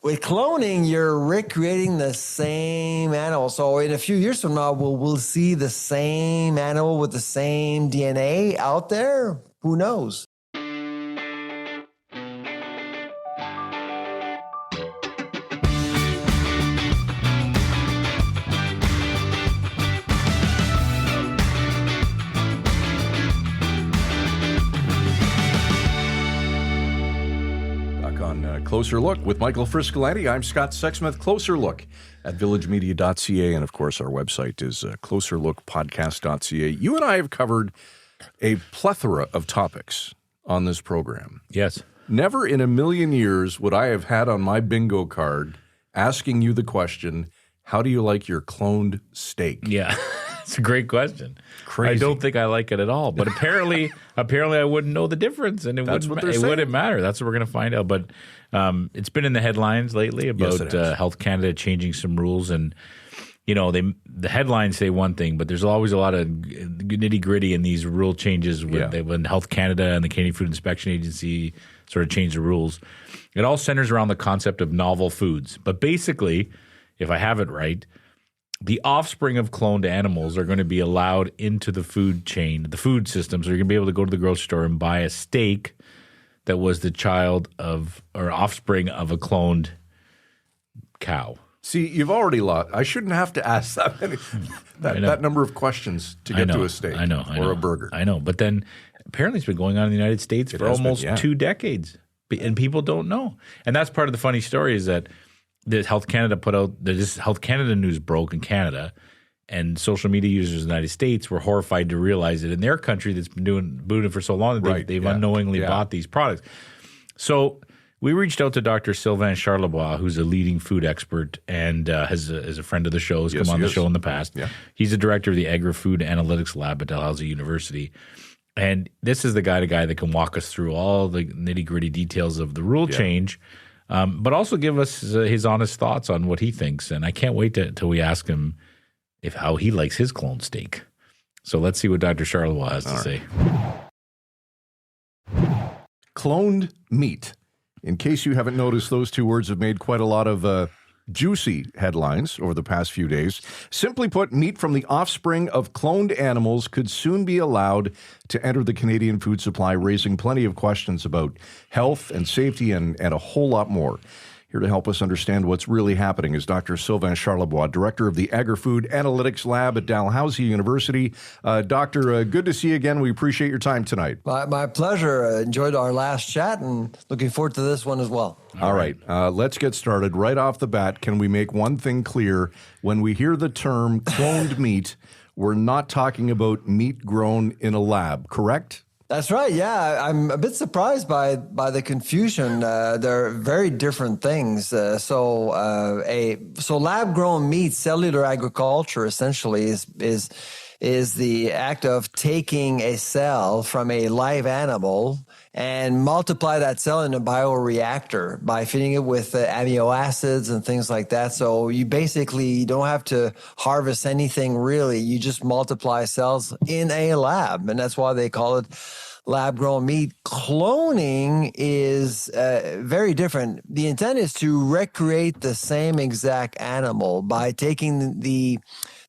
with cloning, you're recreating the same animal. So in a few years from now, we'll see the same animal with the same DNA out there. Who knows? Closer Look with Michael Friscolanti. I'm Scott Sexsmith. Closer Look at villagemedia.ca. And, of course, our website is closerlookpodcast.ca. You and I have covered a plethora of topics on this program. Yes. Never in a million years would I have had on my bingo card asking you the question, how do you like your cloned steak? Yeah. It's a great question. Crazy. I don't think I like it at all. But apparently I wouldn't know the difference, and it wouldn't matter. That's what we're going to find out. But it's been in the headlines lately about Health Canada changing some rules, and the headlines say one thing, but there's always a lot of nitty gritty in these rule changes when Health Canada and the Canadian Food Inspection Agency sort of change the rules. It all centers around the concept of novel foods. But basically, if I have it right, the offspring of cloned animals are going to be allowed into the food chain, the food system. So you're going to be able to go to the grocery store and buy a steak that was the child of or offspring of a cloned cow. See, you've already lost. I shouldn't have to ask that number of questions to get to a steak or a burger. I know. But then apparently it's been going on in the United States for almost 2 decades, and people don't know. And that's part of the funny story is that the Health Canada put out this Health Canada news broke in Canada, and social media users in the United States were horrified to realize that in their country that's been doing it for so long that they've unknowingly bought these products. So we reached out to Dr. Sylvain Charlebois, who's a leading food expert and is a friend of the show, has come on the show in the past. Yeah. He's the director of the Agri-Food Analytics Lab at Dalhousie University. And this is the guy that can walk us through all the nitty-gritty details of the rule change, but also give us his honest thoughts on what he thinks. And I can't wait till we ask him how he likes his clone steak. So let's see what Dr. Charlebois has to say. Cloned meat. In case you haven't noticed, those two words have made quite a lot of juicy headlines over the past few days. Simply put, meat from the offspring of cloned animals could soon be allowed to enter the Canadian food supply, raising plenty of questions about health and safety and a whole lot more. Here to help us understand what's really happening is Dr. Sylvain Charlebois, director of the Agri-Food Analytics Lab at Dalhousie University. Doctor, good to see you again. We appreciate your time tonight. My pleasure. Enjoyed our last chat and looking forward to this one as well. All right. Let's get started. Right off the bat, can we make one thing clear? When we hear the term cloned meat, we're not talking about meat grown in a lab, correct? That's right. Yeah, I'm a bit surprised by the confusion. They're very different things. So lab-grown meat, cellular agriculture, essentially is the act of taking a cell from a live animal and multiply that cell in a bioreactor by feeding it with amino acids and things like that. So you basically don't have to harvest anything really. You just multiply cells in a lab, and that's why they call it lab-grown meat. Cloning is very different. The intent is to recreate the same exact animal by taking the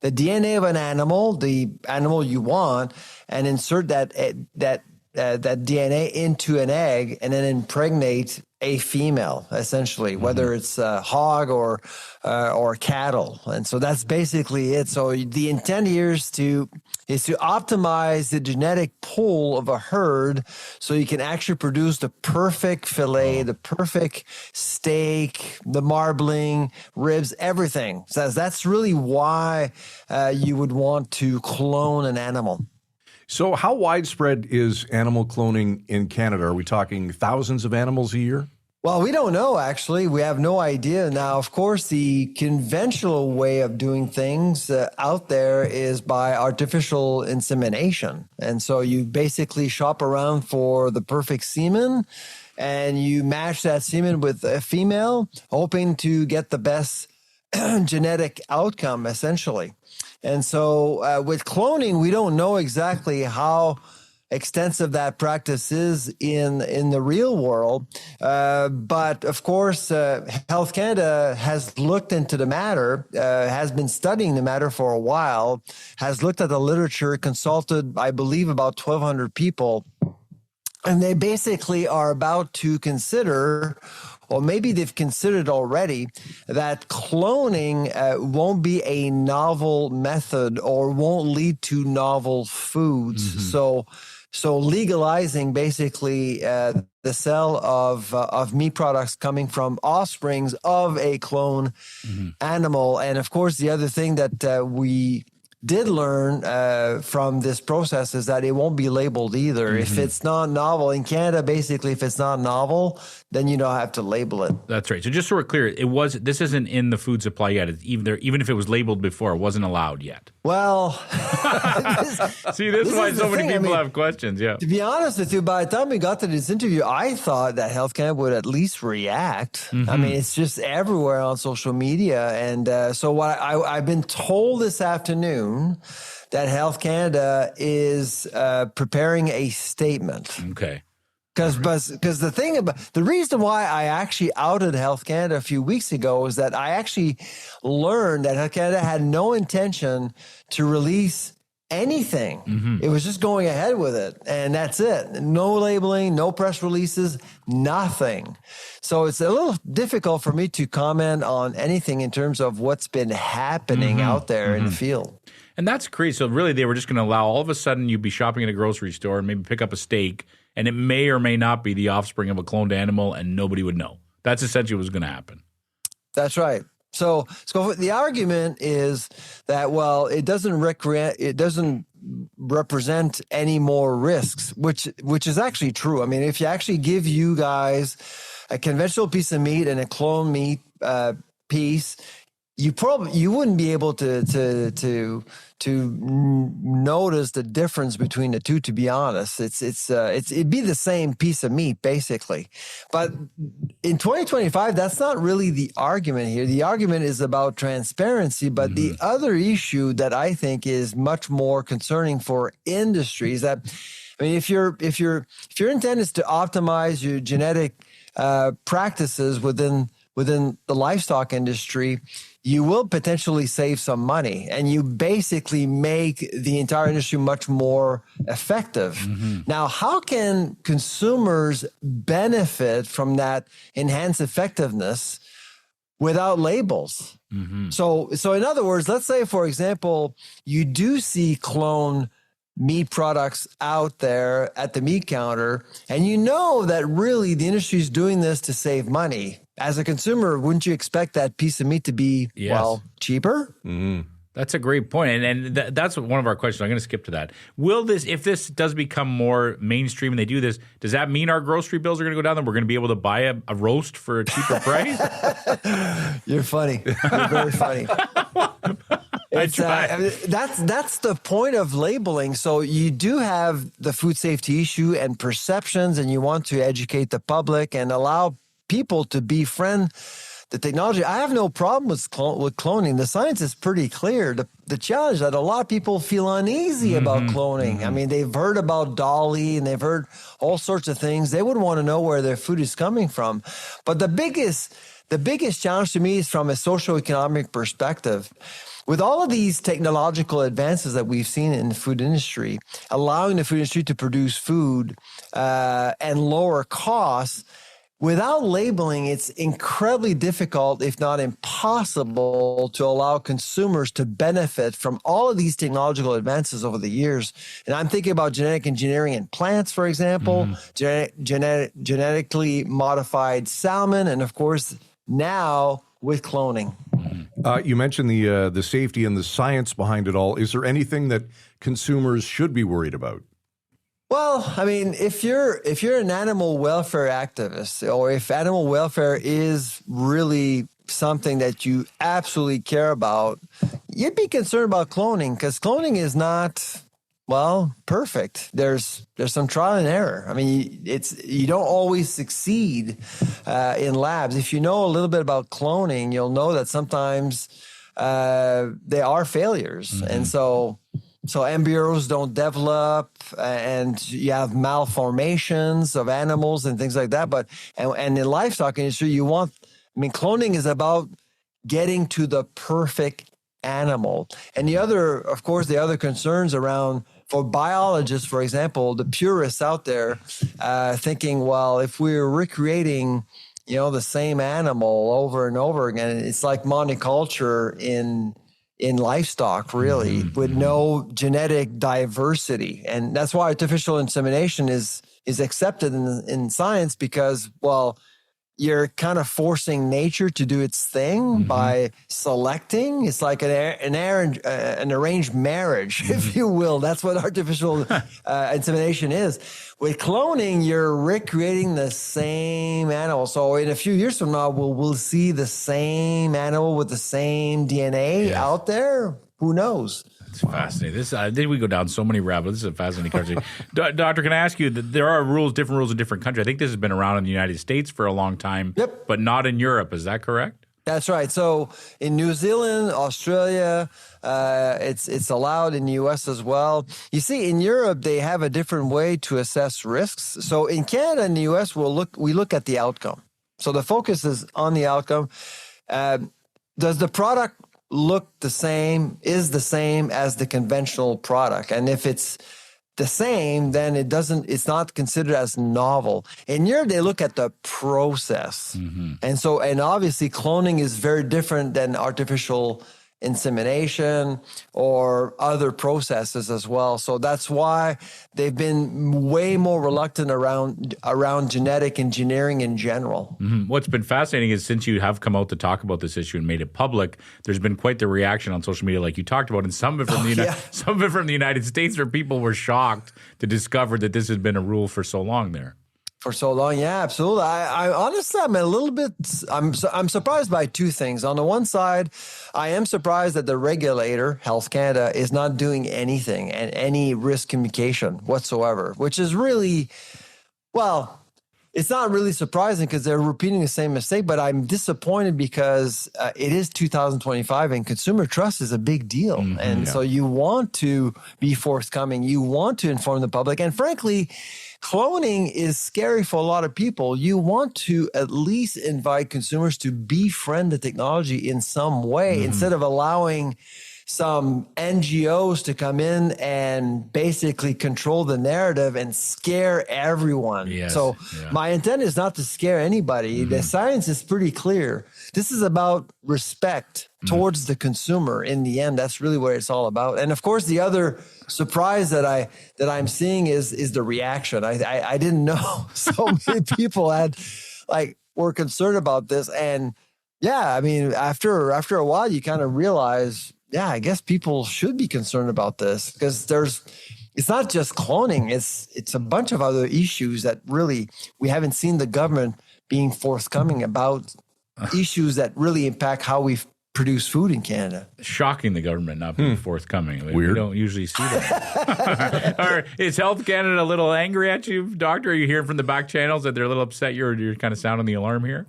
DNA of an animal, the animal you want, and insert that DNA into an egg and then impregnate a female, essentially, whether it's hog or cattle. And so that's basically it. So the intent here is to optimize the genetic pool of a herd so you can actually produce the perfect fillet, the perfect steak, the marbling, ribs, everything. So that's really why you would want to clone an animal. So how widespread is animal cloning in Canada? Are we talking thousands of animals a year? Well, we don't know, actually. We have no idea. Now, of course, the conventional way of doing things out there is by artificial insemination. And so you basically shop around for the perfect semen, and you match that semen with a female, hoping to get the best genetic outcome, essentially. And so with cloning, we don't know exactly how extensive that practice is in the real world. But of course, Health Canada has looked into the matter, has been studying the matter for a while, has looked at the literature, consulted, I believe, about 1,200 people. And they basically are about to consider, or maybe they've considered already, that cloning won't be a novel method or won't lead to novel foods. So legalizing basically the sale of meat products coming from offsprings of a clone animal. And of course, the other thing that we did learn from this process is that it won't be labeled either. If it's not novel in Canada, basically, if it's not novel, then you don't have to label it. That's right. So just so we're clear, this isn't in the food supply yet. It's even if it was labeled before, it wasn't allowed yet. Well, see, this is why so many people have questions. Yeah. To be honest with you, by the time we got to this interview, I thought that Health Canada would at least react. I mean, it's just everywhere on social media, and so what I've been told this afternoon that Health Canada is preparing a statement. Okay. Because the reason why I actually outed Health Canada a few weeks ago is that I actually learned that Health Canada had no intention to release anything. It was just going ahead with it, and that's it. No labeling, no press releases, nothing. So it's a little difficult for me to comment on anything in terms of what's been happening out there in the field. And that's crazy. So really, they were just going to allow all of a sudden you'd be shopping at a grocery store and maybe pick up a steak, and it may or may not be the offspring of a cloned animal, and nobody would know. That's essentially what was going to happen. That's right. So the argument is that, well, it doesn't represent any more risks, which is actually true. I mean, if you actually give you guys a conventional piece of meat and a clone meat piece, you wouldn't be able to notice the difference between the two. To be honest, it'd be the same piece of meat basically. But in 2025, that's not really the argument here. The argument is about transparency. But the other issue that I think is much more concerning for industry is that, I mean, if your intent is to optimize your genetic practices within the livestock industry, you will potentially save some money, and you basically make the entire industry much more effective. Now, how can consumers benefit from that enhanced effectiveness without labels? So in other words, let's say, for example, you do see clone meat products out there at the meat counter, and you know that really the industry is doing this to save money. As a consumer, wouldn't you expect that piece of meat to be, well, cheaper? That's a great point. And that's one of our questions. I'm going to skip to that. If this does become more mainstream and they do this, does that mean our grocery bills are going to go down and we're going to be able to buy a roast for a cheaper price? You're funny. You're very funny. That's the point of labeling. So you do have the food safety issue and perceptions, and you want to educate the public and allow people to befriend the technology. I have no problem with cloning. The science is pretty clear. The challenge that a lot of people feel uneasy about cloning. I mean, they've heard about Dolly and they've heard all sorts of things. They would want to know where their food is coming from. But the biggest challenge to me is from a socioeconomic perspective. With all of these technological advances that we've seen in the food industry, allowing the food industry to produce food and lower costs, without labeling, it's incredibly difficult, if not impossible, to allow consumers to benefit from all of these technological advances over the years. And I'm thinking about genetic engineering in plants, for example, genetically modified salmon, and of course, now with cloning. You mentioned the safety and the science behind it all. Is there anything that consumers should be worried about? Well, I mean, if you're an animal welfare activist, or if animal welfare is really something that you absolutely care about, you'd be concerned about cloning, because cloning is not, well, perfect. There's some trial and error. I mean, you don't always succeed in labs. If you know a little bit about cloning, you'll know that sometimes they are failures, and so So embryos don't develop, and you have malformations of animals and things like that. But and in livestock industry, cloning is about getting to the perfect animal. And the other concerns around, for biologists, for example, the purists out there thinking, well, if we're recreating, the same animal over and over again, it's like monoculture in livestock, really, with no genetic diversity. And that's why artificial insemination is accepted in science, because, well, you're kind of forcing nature to do its thing by selecting. It's like an arranged marriage, if you will. That's what artificial insemination is. With cloning, you're recreating the same animal. So in a few years from now, we'll see the same animal with the same DNA out there. Who knows? It's fascinating. This did we go down so many rabbit. This is a fascinating country. Doctor, can I ask you that there are different rules in different countries? I think this has been around in the United States for a long time, but not in Europe. Is that correct? That's right. So in New Zealand, Australia, it's allowed in the U.S. as well. You see, in Europe, they have a different way to assess risks. So in Canada and the U.S., we look at the outcome. So the focus is on the outcome. Does the product look the same as the conventional product? And if it's the same, then it's not considered as novel. In Europe, they look at the process. And obviously cloning is very different than artificial insemination or other processes as well. So that's why they've been way more reluctant around genetic engineering in general. What's been fascinating is, since you have come out to talk about this issue and made it public, there's been quite the reaction on social media, like you talked about, and some of it from the United States, where people were shocked to discover that this had been a rule for so long there. For so long, yeah, absolutely. I honestly, I'm surprised by two things. On the one side, I am surprised that the regulator, Health Canada, is not doing anything and any risk communication whatsoever, which is really, well, it's not really surprising because they're repeating the same mistake, but I'm disappointed because it is 2025 and consumer trust is a big deal. So you want to be forthcoming. You want to inform the public. And frankly, cloning is scary for a lot of people. You want to at least invite consumers to befriend the technology in some way instead of allowing some NGOs to come in and basically control the narrative and scare everyone. My intent is not to scare anybody. The science is pretty clear. This is about respect towards the consumer. In the end, that's really what it's all about. And of course, the other surprise that I'm seeing is the reaction. I didn't know so many people were concerned about this. And after a while, you kind of realize, I guess people should be concerned about this, because it's not just cloning. It's a bunch of other issues that really we haven't seen the government being forthcoming about, issues that really impact how we produce food in Canada. Shocking, the government not being forthcoming. Weird. We don't usually see that. Is Health Canada a little angry at you, Doctor? Are you hearing from the back channels that they're a little upset you're kind of sounding the alarm here?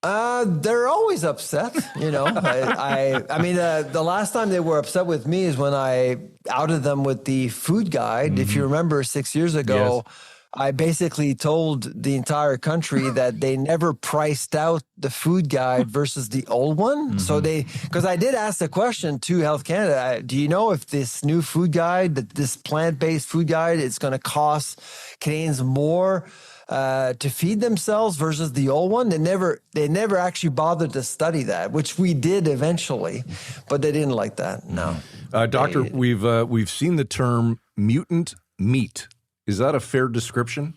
They're always upset, the last time they were upset with me is when I outed them with the food guide. If you remember 6 years ago, I basically told the entire country that they never priced out the food guide versus the old one. So because I did ask the question to Health Canada, do you know if this new food guide, this plant-based food guide, it's going to cost Canadians more to feed themselves versus the old one? They never actually bothered to study that, which we did eventually, but they didn't like that. No, Doctor, we've seen the term mutant meat. Is that a fair description?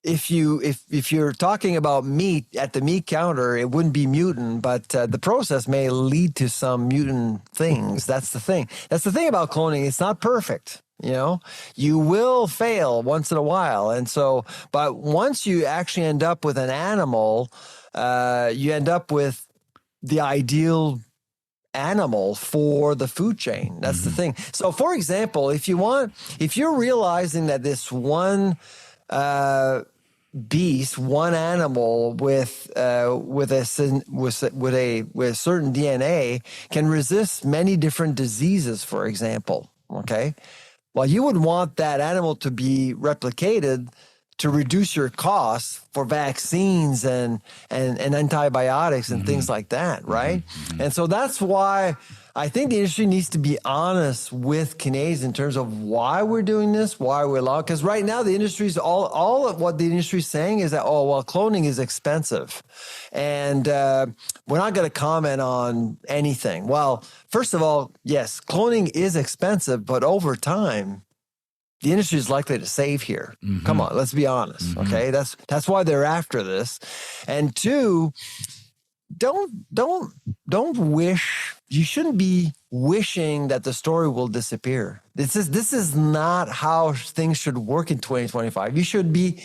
If you're talking about meat at the meat counter, it wouldn't be mutant, but the process may lead to some mutant things. That's the thing. That's the thing about cloning. It's not perfect. You will fail once in a while. And so, but once you actually end up with an animal, you end up with the ideal animal for the food chain. That's the thing. So for example, if you're realizing that this one beast, one animal with a certain DNA can resist many different diseases, for example. Okay, well, you would want that animal to be replicated to reduce your costs for vaccines and antibiotics and things like that, right? And so that's why I think the industry needs to be honest with Canadians in terms of why we're doing this, why we're allowed. Because right now the industry's all of what the industry is saying is that, oh, well, cloning is expensive. And we're not going to comment on anything. Well, first of all, yes, cloning is expensive, but over time, the industry is likely to save here. Come on, let's be honest. Okay, that's why they're after this. And two, don't wish. You shouldn't be wishing that the story will disappear. This is not how things should work in 2025. You should be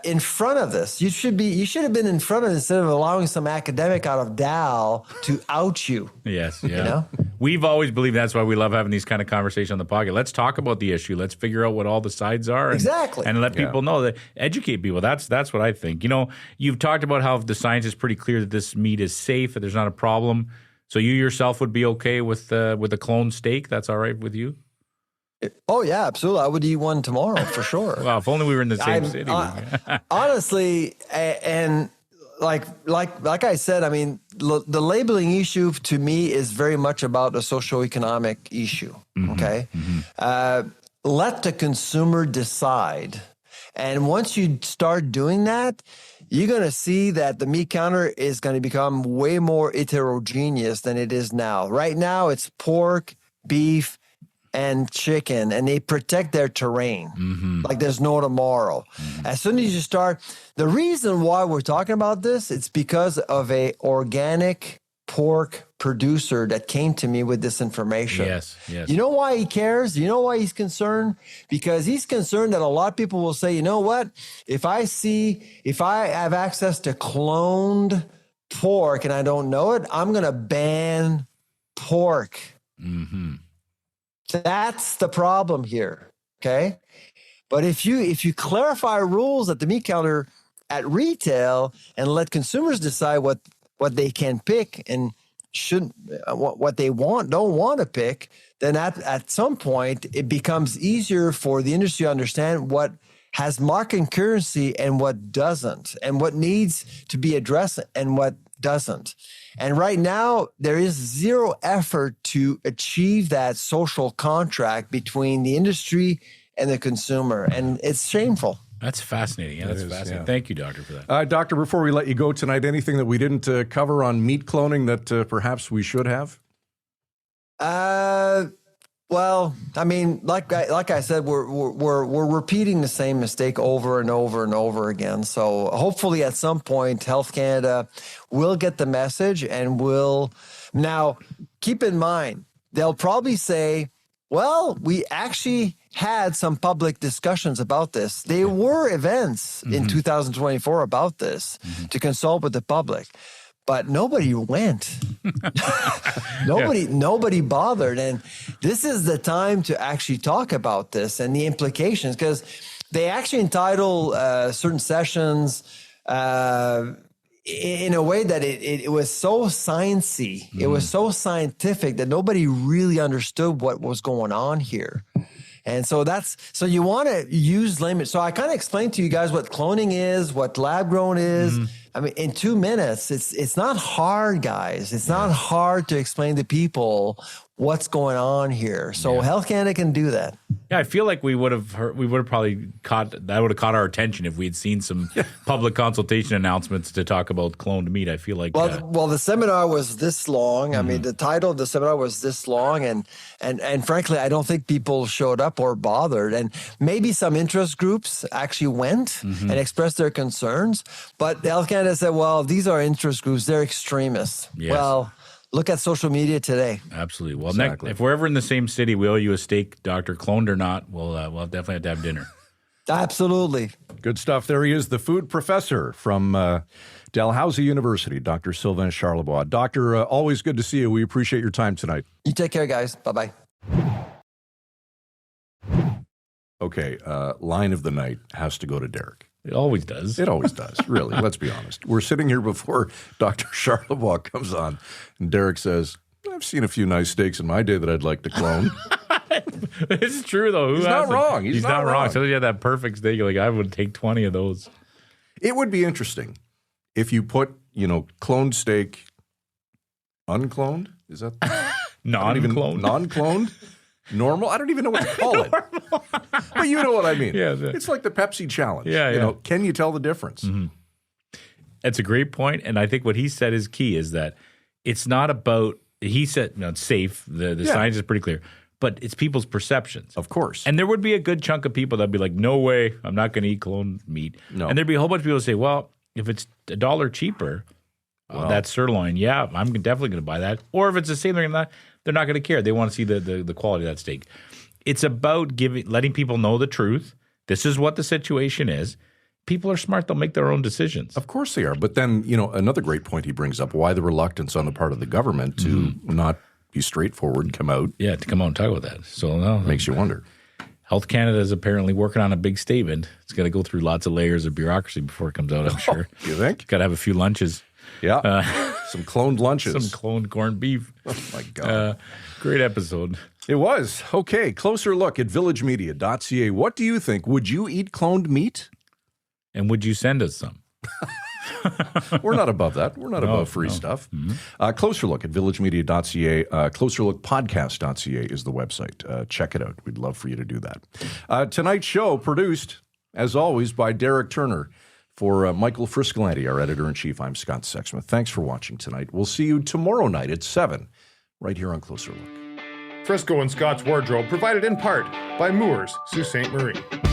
in front of this. You should have been in front of it instead of allowing some academic out of Dal to out you. Yes, yeah. You know? We've always believed that's why we love having these kind of conversations on the podcast. Let's talk about the issue. Let's figure out what all the sides are. Exactly. And let people know, that educate people. That's what I think. You know, you've talked about how the science is pretty clear that this meat is safe, that there's not a problem. So you yourself would be okay with a cloned steak? That's all right with you? Oh yeah, absolutely. I would eat one tomorrow for sure. Well, if only we were in the same city. Honestly, and like I said, I mean, the labeling issue to me is very much about a socioeconomic issue. Okay, let the consumer decide, and once you start doing that, you're going to see that the meat counter is going to become way more heterogeneous than it is now. Right now, it's pork, beef, and chicken, and they protect their terrain like there's no tomorrow. As soon as you start, the reason why we're talking about this, it's because of a organic pork producer that came to me with this information. Yes. You know why he cares? You know why he's concerned? Because he's concerned that a lot of people will say, you know what? If I have access to cloned pork and I don't know it, I'm going to ban pork. That's the problem here, okay? But if you clarify rules at the meat counter at retail and let consumers decide what they can pick and shouldn't, what they don't want to pick, then at some point it becomes easier for the industry to understand what has market currency and what doesn't, and what needs to be addressed and what doesn't. And right now, there is zero effort to achieve that social contract between the industry and the consumer. And it's shameful. That's fascinating. Yeah, that's fascinating. Yeah. Thank you, Doctor, for that. Doctor, before we let you go tonight, anything that we didn't cover on meat cloning that perhaps we should have? Well, I mean, like I said, we're repeating the same mistake over and over and over again. So hopefully at some point, Health Canada will get the message and will. Now, keep in mind, they'll probably say, well, we actually had some public discussions about this. There were events in 2024 about this to consult with the public. But nobody went. Nobody bothered. And this is the time to actually talk about this and the implications, because they actually entitle certain sessions in a way that it was so sciencey. It was so scientific that nobody really understood what was going on here. And so you want to use layman. So I kind of explained to you guys what cloning is, what lab grown is. I mean, in 2 minutes, it's not hard, guys. It's not hard to explain to people what's going on here. So Health Canada can do that. Yeah, I feel like we would have probably caught our attention if we had seen some public consultation announcements to talk about cloned meat. I feel like well, the seminar was this long. I mean, the title of the seminar was this long, and frankly, I don't think people showed up or bothered. And maybe some interest groups actually went and expressed their concerns, but Health Canada said, "Well, these are interest groups; they're extremists." Yes. Well. Look at social media today. Absolutely. Well, exactly. If we're ever in the same city, we owe you a steak, Doctor, cloned or not. We'll definitely have to have dinner. Absolutely. Good stuff. There he is, the food professor from Dalhousie University, Dr. Sylvain Charlebois. Doctor, always good to see you. We appreciate your time tonight. You take care, guys. Bye-bye. Okay, line of the night has to go to Derek. It always does. It always does, really. Let's be honest. We're sitting here before Dr. Charlebois comes on, and Derek says, I've seen a few nice steaks in my day that I'd like to clone. It's true, though. He's not wrong. He's not wrong. So you had that perfect steak. Like, I would take 20 of those. It would be interesting if you put, cloned steak, uncloned? Is that? Non-cloned? Non-cloned? Normal? I don't even know what to call it. But you know what I mean. Yeah, it's like the Pepsi challenge. Yeah. Can you tell the difference? Mm-hmm. That's a great point. And I think what he said is key is that it's not about, he said, it's safe. The science is pretty clear. But it's people's perceptions. Of course. And there would be a good chunk of people that'd be like, no way, I'm not going to eat cloned meat. No. And there'd be a whole bunch of people who say, well, if it's $1 cheaper, that sirloin, I'm definitely going to buy that. Or if it's the same, they're not going to care. They want to see the quality of that steak. It's about letting people know the truth. This is what the situation is. People are smart. They'll make their own decisions. Of course they are. But then, another great point he brings up, why the reluctance on the part of the government to not be straightforward and come out. Yeah, to come out and talk about that. So now makes you wonder. Health Canada is apparently working on a big statement. It's got to go through lots of layers of bureaucracy before it comes out, I'm sure. You think? Got to have a few lunches. Yeah. Some cloned lunches. Some cloned corned beef. Oh, my God. Great episode. It was. Okay, closer look at villagemedia.ca. What do you think? Would you eat cloned meat? And would you send us some? We're not above that. We're not above free stuff. Mm-hmm. Closer look at villagemedia.ca. Closerlookpodcast.ca is the website. Check it out. We'd love for you to do that. Tonight's show produced, as always, by Derek Turner. For Michael Friscolanti, our editor-in-chief, I'm Scott Sexsmith. Thanks for watching tonight. We'll see you tomorrow night at 7, right here on Closer Look. Frisco and Scott's Wardrobe provided in part by Moores, Sault Ste. Marie.